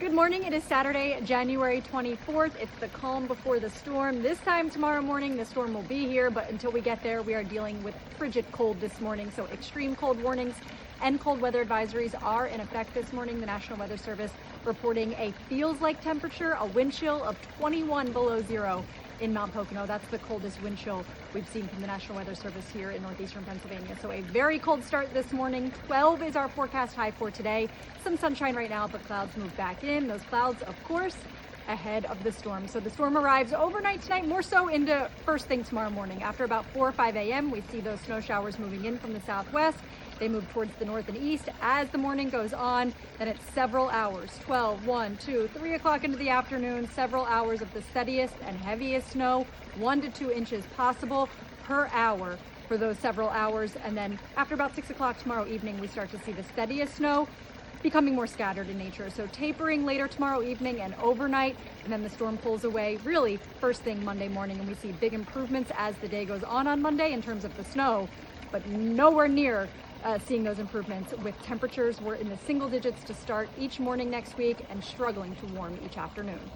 Good morning. It is Saturday, January 24th. It's the calm before the storm. This time tomorrow morning, the storm will be here, but until we get there, we are dealing with frigid cold this morning. So extreme cold warnings and cold weather advisories are in effect this morning. The National Weather Service reporting a feels like temperature, a wind chill of 21 below zero in Mount Pocono. That's the coldest wind chill we've seen from the National Weather Service here in northeastern Pennsylvania. So a very cold start this morning. 12 is our forecast high for today. Some sunshine right now, but clouds move back in. Those clouds, of course, ahead of the storm. So the storm arrives overnight tonight, more so into first thing tomorrow morning. After about 4 or 5 a.m., we see those snow showers moving in from the southwest. They move towards the north and east as the morning goes on. Then it's several hours, 12, 1, 2, 3 o'clock into the afternoon, several hours of the steadiest and heaviest snow, 1 to 2 inches possible per hour for those several hours. And then after about 6 o'clock tomorrow evening, we start to see the steadiest snow becoming more scattered in nature. So tapering later tomorrow evening and overnight, and then the storm pulls away really first thing Monday morning. And we see big improvements as the day goes on Monday in terms of the snow, but nowhere near seeing those improvements with temperatures. We're in the single digits to start each morning next week and struggling to warm each afternoon.